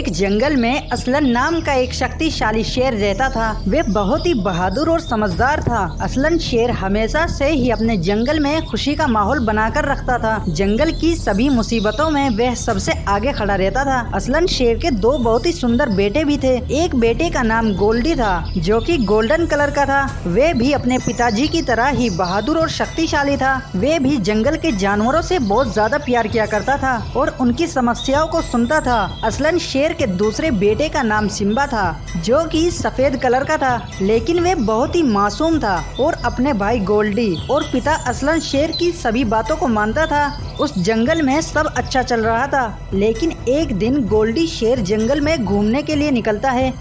एक जंगल में असलन नाम का एक शक्तिशाली शेर रहता था। वे बहुत ही बहादुर और समझदार था। असलन शेर हमेशा से ही अपने जंगल में खुशी का माहौल बनाकर रखता था। जंगल की सभी मुसीबतों में वह सबसे आगे खड़ा रहता था। असलन शेर के दो बहुत ही सुंदर बेटे भी थे। एक बेटे का नाम गोल्डी था, जो कि गोल्डन कलर का था। वे भी अपने पिताजी की तरह ही बहादुर और शक्तिशाली था। वे भी जंगल के जानवरों से बहुत ज्यादा प्यार किया करता था और उनकी समस्याओं को सुनता था। असलन शेर के दूसरे बेटे का नाम सिम्बा था, जो कि सफेद कलर का था, लेकिन वे बहुत ही मासूम था और अपने भाई गोल्डी और पिता असलन शेर की सभी बातों को मानता था। उस जंगल में सब अच्छा चल रहा था, लेकिन एक दिन गोल्डी शेर जंगल में घूमने के लिए निकलता है।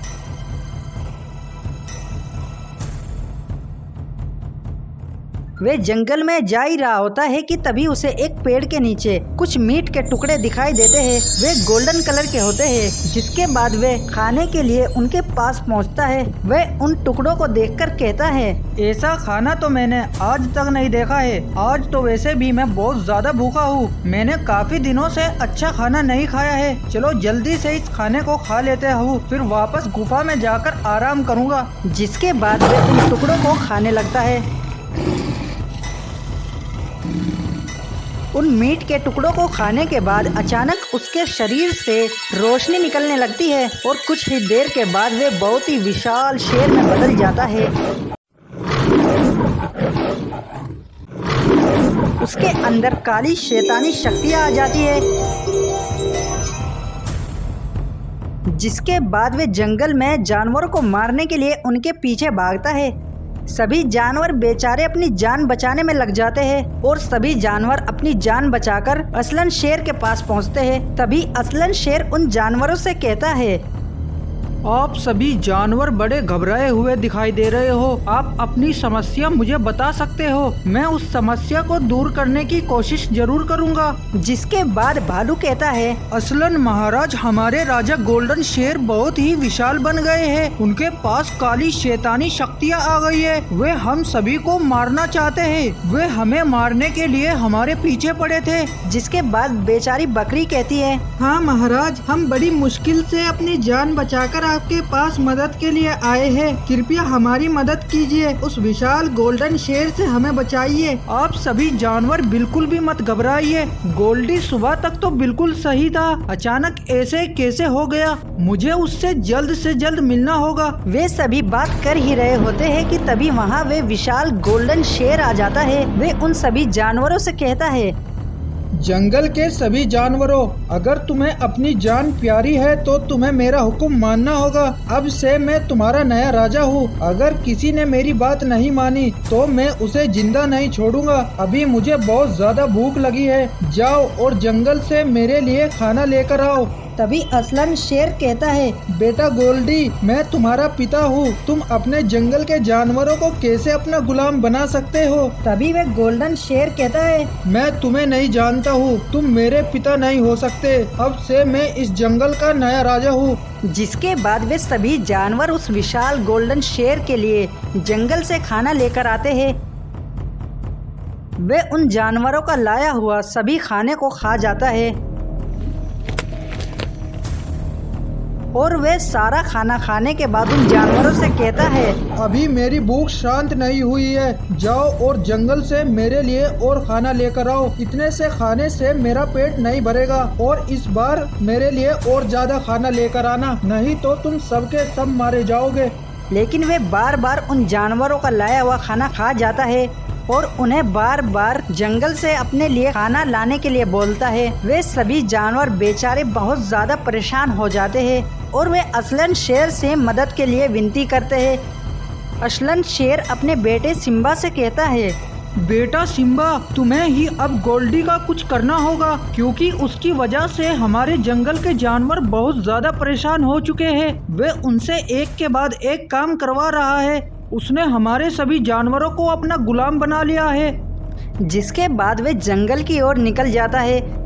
वे जंगल में जा ही रहा होता है कि तभी उसे एक पेड़ के नीचे कुछ मीट के टुकड़े दिखाई देते हैं। वे गोल्डन कलर के होते हैं, जिसके बाद वे खाने के लिए उनके पास पहुंचता है। वे उन टुकड़ों को देखकर कहता है, ऐसा खाना तो मैंने आज तक नहीं देखा है। आज तो वैसे भी मैं बहुत ज्यादा भूखा हूँ। मैंने काफी दिनों से अच्छा खाना नहीं खाया है। चलो जल्दी से इस खाने को खा लेते हूँ, फिर वापस गुफा में जाकर आराम करूँगा। जिसके बाद वे उन टुकड़ों को खाने लगता है। उन मीट के टुकड़ों को खाने के बाद अचानक उसके शरीर से रोशनी निकलने लगती है और कुछ ही देर के बाद वे बहुत ही विशाल शेर में बदल जाता है। उसके अंदर काली शैतानी शक्तियाँ आ जाती है। जिसके बाद वे जंगल में जानवरों को मारने के लिए उनके पीछे भागता है। सभी जानवर बेचारे अपनी जान बचाने में लग जाते हैं और सभी जानवर अपनी जान बचाकर असलन शेर के पास पहुंचते हैं। तभी असलन शेर उन जानवरों से कहता है, आप सभी जानवर बड़े घबराए हुए दिखाई दे रहे हो। आप अपनी समस्या मुझे बता सकते हो। मैं उस समस्या को दूर करने की कोशिश जरूर करूंगा। जिसके बाद भालू कहता है, असलन महाराज, हमारे राजा गोल्डन शेर बहुत ही विशाल बन गए हैं। उनके पास काली शैतानी शक्तियाँ आ गई है। वे हम सभी को मारना चाहते हैं। वे हमें मारने के लिए हमारे पीछे पड़े थे। जिसके बाद बेचारी बकरी कहती है, हाँ महाराज, हम बड़ी मुश्किल से अपनी जान बचाकर आपके पास मदद के लिए आए हैं। कृपया हमारी मदद कीजिए। उस विशाल गोल्डन शेर से हमें बचाइए। आप सभी जानवर बिल्कुल भी मत घबराइए। गोल्डी सुबह तक तो बिल्कुल सही था, अचानक ऐसे कैसे हो गया? मुझे उससे जल्द से जल्द मिलना होगा। वे सभी बात कर ही रहे होते हैं कि तभी वहाँ वे विशाल गोल्डन शेर आ जाता है। वे उन सभी जानवरों से कहता है, जंगल के सभी जानवरों, अगर तुम्हें अपनी जान प्यारी है तो तुम्हें मेरा हुक्म मानना होगा। अब से मैं तुम्हारा नया राजा हूँ। अगर किसी ने मेरी बात नहीं मानी तो मैं उसे जिंदा नहीं छोड़ूंगा। अभी मुझे बहुत ज्यादा भूख लगी है। जाओ और जंगल से मेरे लिए खाना लेकर आओ। तभी असलन शेर कहता है, बेटा गोल्डी, मैं तुम्हारा पिता हूँ। तुम अपने जंगल के जानवरों को कैसे अपना गुलाम बना सकते हो? तभी वे गोल्डन शेर कहता है, मैं तुम्हें नहीं जानता हूँ। तुम मेरे पिता नहीं हो सकते। अब से मैं इस जंगल का नया राजा हूँ। जिसके बाद वे सभी जानवर उस विशाल गोल्डन शेर के लिए जंगल से खाना लेकर आते हैं। वे उन जानवरों का लाया हुआ सभी खाने को खा जाता है और वे सारा खाना खाने के बाद उन जानवरों से कहता है, अभी मेरी भूख शांत नहीं हुई है। जाओ और जंगल से मेरे लिए और खाना लेकर आओ। इतने से खाने से मेरा पेट नहीं भरेगा और इस बार मेरे लिए और ज्यादा खाना लेकर आना, नहीं तो तुम सबके सब मारे जाओगे। लेकिन वे बार बार उन जानवरों का लाया हुआ खाना खा जाता है और उन्हें बार बार जंगल से अपने लिए खाना लाने के लिए बोलता है। वे सभी जानवर बेचारे बहुत ज्यादा परेशान हो जाते हैं और वे असलन शेर से मदद के लिए विनती करते हैं। असलन शेर अपने बेटे सिम्बा से कहता है, बेटा सिम्बा, तुम्हें ही अब गोल्डी का कुछ करना होगा, क्योंकि उसकी वजह से हमारे जंगल के जानवर बहुत ज्यादा परेशान हो चुके हैं। वे उनसे एक के बाद एक काम करवा रहा है। उसने हमारे सभी जानवरों को अपना गुलाम बना लिया है। जिसके बाद वे जंगल की ओर निकल जाता है।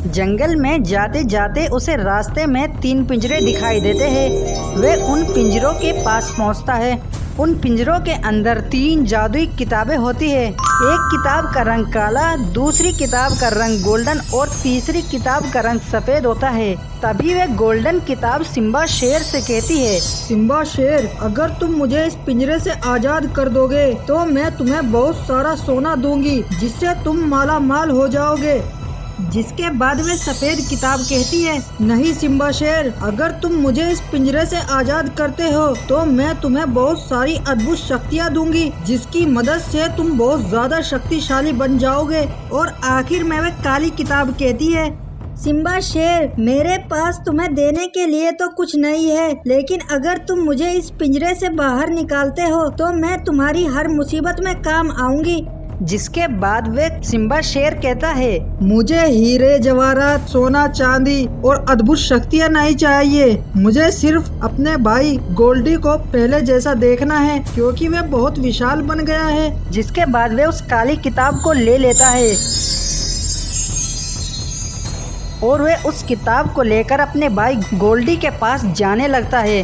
जंगल में जाते जाते उसे रास्ते में 3 पिंजरे दिखाई देते हैं। वे उन पिंजरों के पास पहुंचता है। उन पिंजरों के अंदर 3 जादुई किताबें होती है। एक किताब का रंग काला, दूसरी किताब का रंग गोल्डन और तीसरी किताब का रंग सफेद होता है। तभी वे गोल्डन किताब सिम्बा शेर से कहती है, सिम्बा शेर, अगर तुम मुझे इस पिंजरे से आजाद कर दोगे तो मैं तुम्हें बहुत सारा सोना दूंगी, जिससे तुम माला माल हो जाओगे। जिसके बाद वे सफेद किताब कहती है, नहीं सिम्बा शेर, अगर तुम मुझे इस पिंजरे से आजाद करते हो तो मैं तुम्हें बहुत सारी अद्भुत शक्तियाँ दूंगी, जिसकी मदद से तुम बहुत ज्यादा शक्तिशाली बन जाओगे। और आखिर में वे काली किताब कहती है, सिम्बा शेर, मेरे पास तुम्हें देने के लिए तो कुछ नहीं है, लेकिन अगर तुम मुझे इस पिंजरे से बाहर निकालते हो तो मैं तुम्हारी हर मुसीबत में काम आऊंगी। जिसके बाद वे सिम्बा शेर कहता है, मुझे हीरे जवाहरात, सोना चांदी और अद्भुत शक्तियाँ नहीं चाहिए। मुझे सिर्फ अपने भाई गोल्डी को पहले जैसा देखना है, क्योंकि वह बहुत विशाल बन गया है। जिसके बाद वे उस काली किताब को ले लेता है और वे उस किताब को लेकर अपने भाई गोल्डी के पास जाने लगता है।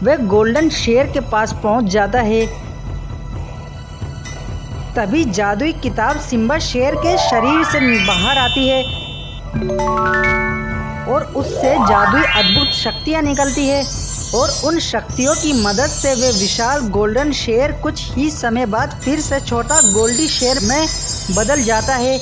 वे गोल्डन शेर के पास पहुंच जाता है। तभी जादुई किताब सिम्बा शेर के शरीर से बाहर आती है और उससे जादुई अद्भुत शक्तियां निकलती है और उन शक्तियों की मदद से वे विशाल गोल्डन शेर कुछ ही समय बाद फिर से छोटा गोल्डी शेर में बदल जाता है।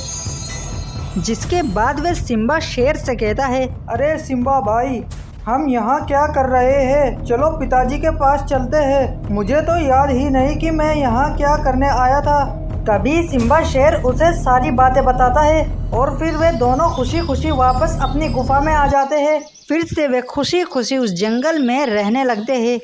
जिसके बाद वे सिम्बा शेर से कहता है, अरे सिम्बा भाई, हम यहाँ क्या कर रहे हैं? चलो पिताजी के पास चलते हैं। मुझे तो याद ही नहीं कि मैं यहाँ क्या करने आया था। तभी सिम्बा शेर उसे सारी बातें बताता है और फिर वे दोनों खुशी खुशी वापस अपनी गुफा में आ जाते हैं। फिर से वे खुशी खुशी उस जंगल में रहने लगते हैं।